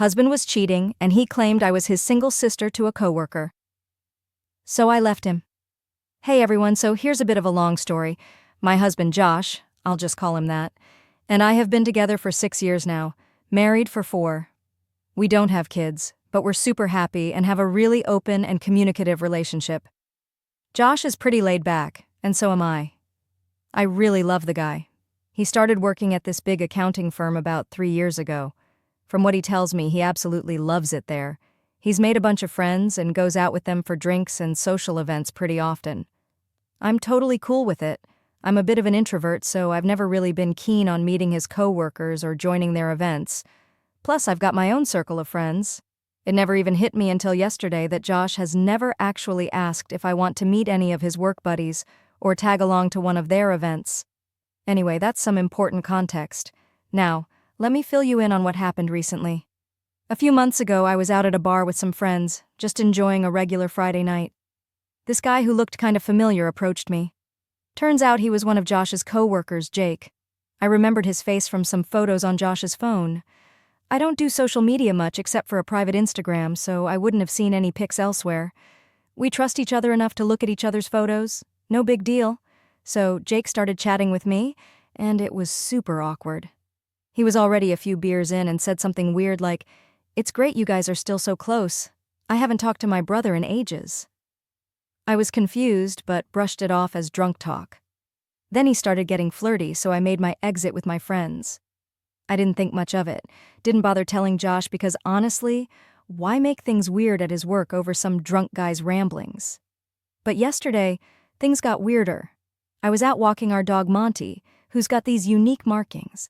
Husband was cheating, and he claimed I was his single sister to a coworker. So I left him. Hey everyone, so here's a bit of a long story. My husband Josh, I'll just call him that, and I have been together for 6 years now, married for 4. We don't have kids, but we're super happy and have a really open and communicative relationship. Josh is pretty laid back, and so am I. I really love the guy. He started working at this big accounting firm about 3 years ago. From what he tells me, he absolutely loves it there. He's made a bunch of friends and goes out with them for drinks and social events pretty often. I'm totally cool with it. I'm a bit of an introvert, so I've never really been keen on meeting his coworkers or joining their events. Plus, I've got my own circle of friends. It never even hit me until yesterday that Josh has never actually asked if I want to meet any of his work buddies or tag along to one of their events. Anyway, that's some important context. Now, let me fill you in on what happened recently. A few months ago, I was out at a bar with some friends, just enjoying a regular Friday night. This guy who looked kind of familiar approached me. Turns out he was one of Josh's coworkers, Jake. I remembered his face from some photos on Josh's phone. I don't do social media much except for a private Instagram, so I wouldn't have seen any pics elsewhere. We trust each other enough to look at each other's photos. No big deal. So Jake started chatting with me, and it was super awkward. He was already a few beers in and said something weird like, "It's great you guys are still so close. I haven't talked to my brother in ages." I was confused, but brushed it off as drunk talk. Then he started getting flirty, so I made my exit with my friends. I didn't think much of it, didn't bother telling Josh because honestly, why make things weird at his work over some drunk guy's ramblings? But yesterday, things got weirder. I was out walking our dog Monty, who's got these unique markings.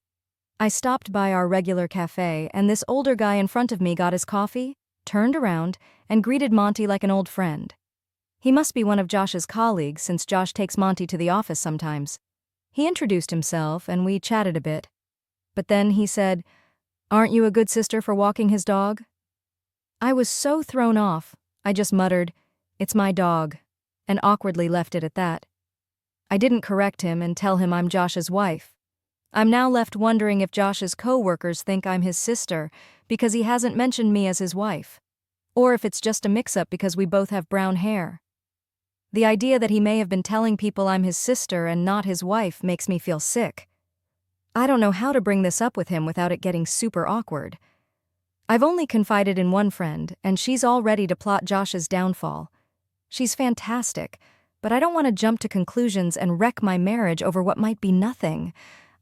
I stopped by our regular cafe, and this older guy in front of me got his coffee, turned around, and greeted Monty like an old friend. He must be one of Josh's colleagues since Josh takes Monty to the office sometimes. He introduced himself, and we chatted a bit. But then he said, "Aren't you a good sister for walking his dog?" I was so thrown off, I just muttered, "It's my dog," and awkwardly left it at that. I didn't correct him and tell him I'm Josh's wife. I'm now left wondering if Josh's coworkers think I'm his sister because he hasn't mentioned me as his wife, or if it's just a mix-up because we both have brown hair. The idea that he may have been telling people I'm his sister and not his wife makes me feel sick. I don't know how to bring this up with him without it getting super awkward. I've only confided in one friend, and she's all ready to plot Josh's downfall. She's fantastic, but I don't want to jump to conclusions and wreck my marriage over what might be nothing.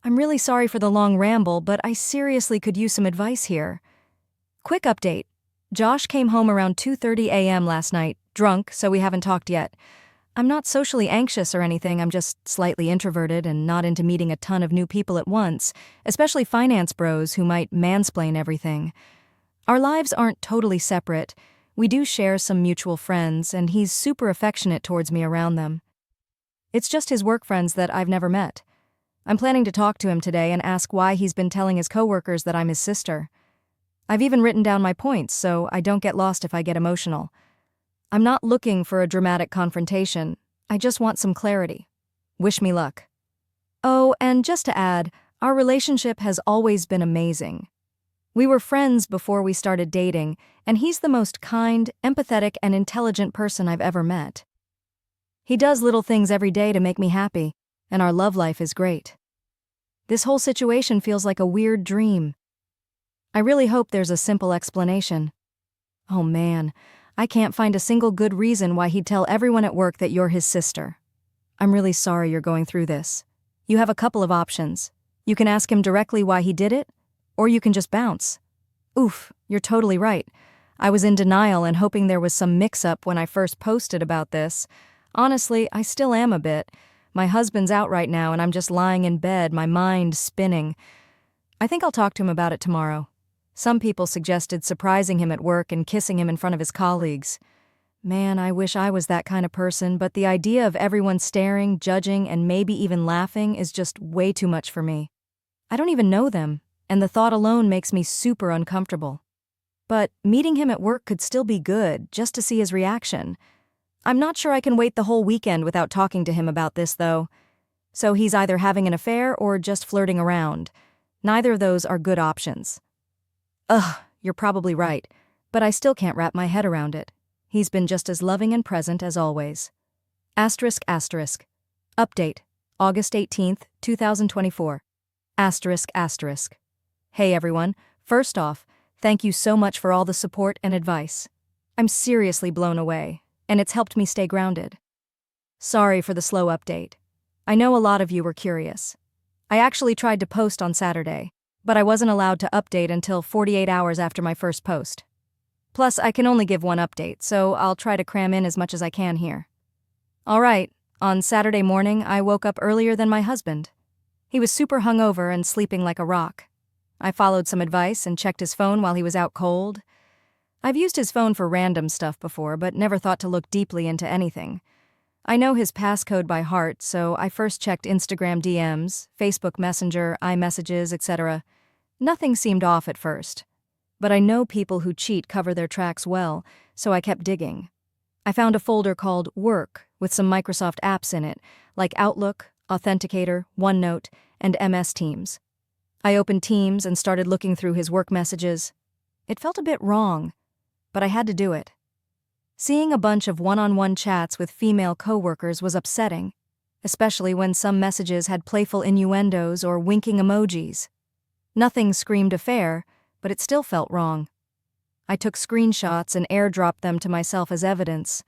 I'm really sorry for the long ramble, but I seriously could use some advice here. Quick update. Josh came home around 2:30 a.m. last night, drunk, so we haven't talked yet. I'm not socially anxious or anything, I'm just slightly introverted and not into meeting a ton of new people at once, especially finance bros who might mansplain everything. Our lives aren't totally separate. We do share some mutual friends, and he's super affectionate towards me around them. It's just his work friends that I've never met. I'm planning to talk to him today and ask why he's been telling his coworkers that I'm his sister. I've even written down my points so I don't get lost if I get emotional. I'm not looking for a dramatic confrontation. I just want some clarity. Wish me luck. Oh, and just to add, our relationship has always been amazing. We were friends before we started dating, and he's the most kind, empathetic, and intelligent person I've ever met. He does little things every day to make me happy, and our love life is great. This whole situation feels like a weird dream. I really hope there's a simple explanation. Oh man, I can't find a single good reason why he'd tell everyone at work that you're his sister. I'm really sorry you're going through this. You have a couple of options. You can ask him directly why he did it, or you can just bounce. Oof, you're totally right. I was in denial and hoping there was some mix-up when I first posted about this. Honestly, I still am a bit. My husband's out right now and I'm just lying in bed, my mind spinning. I think I'll talk to him about it tomorrow. Some people suggested surprising him at work and kissing him in front of his colleagues. Man, I wish I was that kind of person, but the idea of everyone staring, judging, and maybe even laughing is just way too much for me. I don't even know them, and the thought alone makes me super uncomfortable. But meeting him at work could still be good, just to see his reaction. I'm not sure I can wait the whole weekend without talking to him about this, though. So he's either having an affair or just flirting around. Neither of those are good options. Ugh, you're probably right, but I still can't wrap my head around it. He's been just as loving and present as always. Asterisk asterisk. Update. August 18th, 2024. Asterisk asterisk. Hey everyone, first off, thank you so much for all the support and advice. I'm seriously blown away, and it's helped me stay grounded. Sorry for the slow update. I know a lot of you were curious. I actually tried to post on Saturday, but I wasn't allowed to update until 48 hours after my first post. Plus, I can only give one update, so I'll try to cram in as much as I can here. Alright, on Saturday morning, I woke up earlier than my husband. He was super hungover and sleeping like a rock. I followed some advice and checked his phone while he was out cold. I've used his phone for random stuff before, but never thought to look deeply into anything. I know his passcode by heart, so I first checked Instagram DMs, Facebook Messenger, iMessages, etc. Nothing seemed off at first. But I know people who cheat cover their tracks well, so I kept digging. I found a folder called Work with some Microsoft apps in it, like Outlook, Authenticator, OneNote, and MS Teams. I opened Teams and started looking through his work messages. It felt a bit wrong, but I had to do it. Seeing a bunch of one-on-one chats with female coworkers was upsetting, especially when some messages had playful innuendos or winking emojis. Nothing screamed affair, but it still felt wrong. I took screenshots and airdropped them to myself as evidence.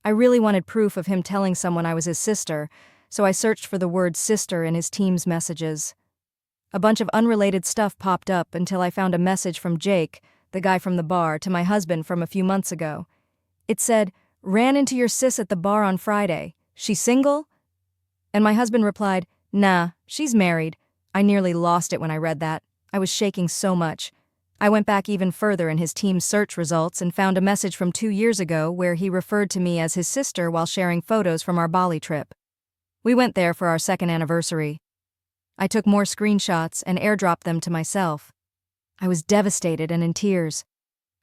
I really wanted proof of him telling someone I was his sister, so I searched for the word sister in his Teams messages. A bunch of unrelated stuff popped up until I found a message from Jake, the guy from the bar, to my husband from a few months ago. It said, "Ran into your sis at the bar on Friday. She single?" And my husband replied, "Nah, she's married." I nearly lost it when I read that. I was shaking so much. I went back even further in his Teams search results and found a message from 2 years ago where he referred to me as his sister while sharing photos from our Bali trip. We went there for our second anniversary. I took more screenshots and airdropped them to myself. I was devastated and in tears.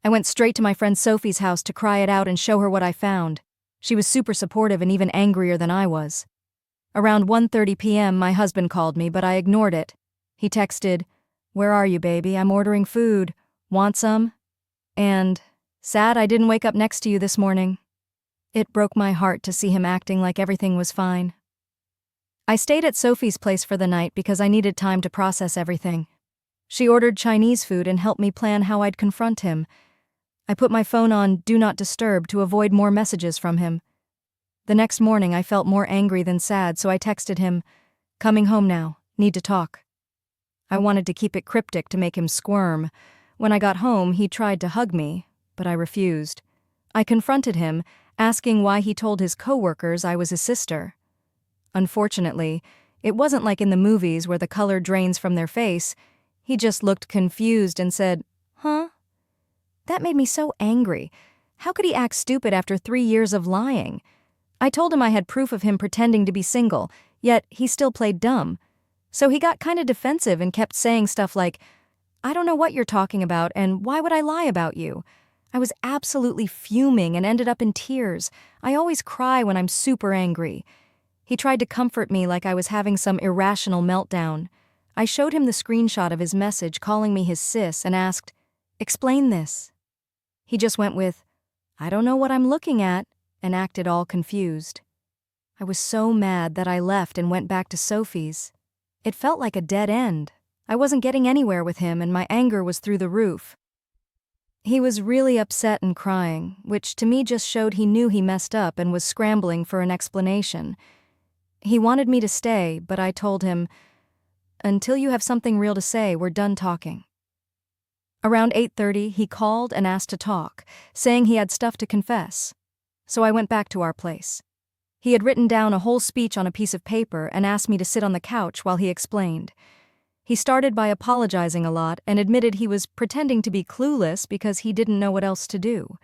I went straight to my friend Sophie's house to cry it out and show her what I found. She was super supportive and even angrier than I was. Around 1:30 p.m., my husband called me, but I ignored it. He texted, "Where are you, baby? I'm ordering food. Want some?" And, "Sad I didn't wake up next to you this morning." It broke my heart to see him acting like everything was fine. I stayed at Sophie's place for the night because I needed time to process everything. She ordered Chinese food and helped me plan how I'd confront him. I put my phone on Do Not Disturb to avoid more messages from him. The next morning I felt more angry than sad, so I texted him, "Coming home now, need to talk." I wanted to keep it cryptic to make him squirm. When I got home, he tried to hug me, but I refused. I confronted him, asking why he told his coworkers I was his sister. Unfortunately, it wasn't like in the movies where the color drains from their face. He just looked confused and said, "Huh?" That made me so angry. How could he act stupid after 3 years of lying? I told him I had proof of him pretending to be single, yet he still played dumb. So he got kind of defensive and kept saying stuff like, "I don't know what you're talking about, and why would I lie about you?" I was absolutely fuming and ended up in tears. I always cry when I'm super angry. He tried to comfort me like I was having some irrational meltdown. I showed him the screenshot of his message calling me his sis and asked, "Explain this." He just went with, "I don't know what I'm looking at," and acted all confused. I was so mad that I left and went back to Sophie's. It felt like a dead end. I wasn't getting anywhere with him and my anger was through the roof. He was really upset and crying, which to me just showed he knew he messed up and was scrambling for an explanation. He wanted me to stay, but I told him, "Until you have something real to say, we're done talking." Around 8:30, he called and asked to talk, saying he had stuff to confess. So I went back to our place. He had written down a whole speech on a piece of paper and asked me to sit on the couch while he explained. He started by apologizing a lot and admitted he was pretending to be clueless because he didn't know what else to do.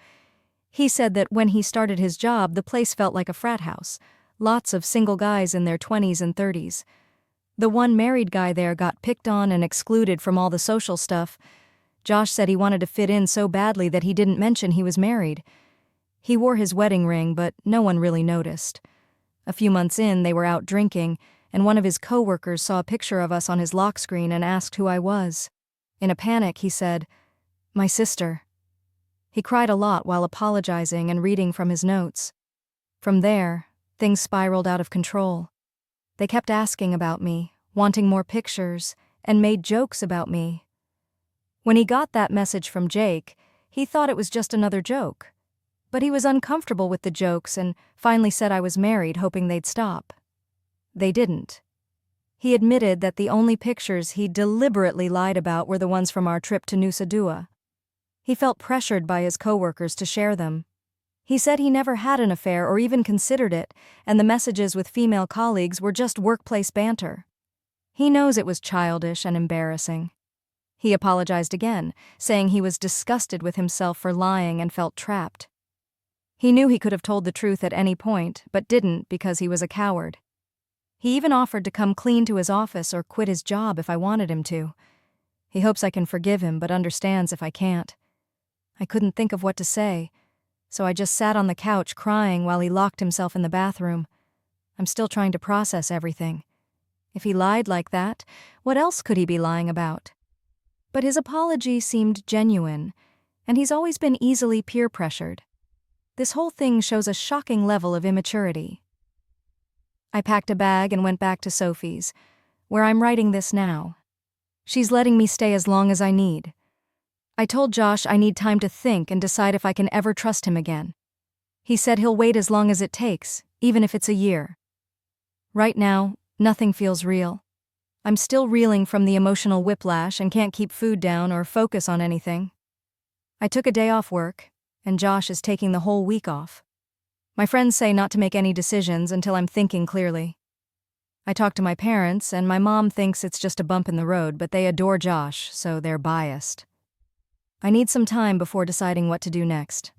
He said that when he started his job, the place felt like a frat house. Lots of single guys in their 20s and 30s. The one married guy there got picked on and excluded from all the social stuff. Josh said he wanted to fit in so badly that he didn't mention he was married. He wore his wedding ring, but no one really noticed. A few months in, they were out drinking, and one of his coworkers saw a picture of us on his lock screen and asked who I was. In a panic, he said, My sister. He cried a lot while apologizing and reading from his notes. From there, things spiraled out of control. They kept asking about me, wanting more pictures, and made jokes about me. When he got that message from Jake, he thought it was just another joke. But he was uncomfortable with the jokes and finally said I was married, hoping they'd stop. They didn't. He admitted that the only pictures he deliberately lied about were the ones from our trip to Nusa Dua. He felt pressured by his coworkers to share them. He said he never had an affair or even considered it, and the messages with female colleagues were just workplace banter. He knows it was childish and embarrassing. He apologized again, saying he was disgusted with himself for lying and felt trapped. He knew he could have told the truth at any point, but didn't because he was a coward. He even offered to come clean to his office or quit his job if I wanted him to. He hopes I can forgive him, but understands if I can't. I couldn't think of what to say, so I just sat on the couch crying while he locked himself in the bathroom. I'm still trying to process everything. If he lied like that, what else could he be lying about? But his apology seemed genuine, and he's always been easily peer-pressured. This whole thing shows a shocking level of immaturity. I packed a bag and went back to Sophie's, where I'm writing this now. She's letting me stay as long as I need. I told Josh I need time to think and decide if I can ever trust him again. He said he'll wait as long as it takes, even if it's a year. Right now, nothing feels real. I'm still reeling from the emotional whiplash and can't keep food down or focus on anything. I took a day off work, and Josh is taking the whole week off. My friends say not to make any decisions until I'm thinking clearly. I talked to my parents, and my mom thinks it's just a bump in the road, but they adore Josh, so they're biased. I need some time before deciding what to do next.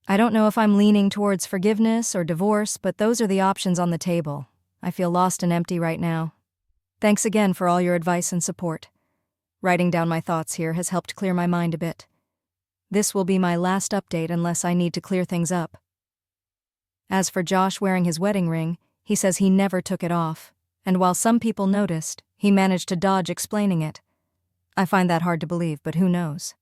I don't know if I'm leaning towards forgiveness or divorce, but those are the options on the table. I feel lost and empty right now. Thanks again for all your advice and support. Writing down my thoughts here has helped clear my mind a bit. This will be my last update unless I need to clear things up. As for Josh wearing his wedding ring, he says he never took it off, and while some people noticed, he managed to dodge explaining it. I find that hard to believe, but who knows?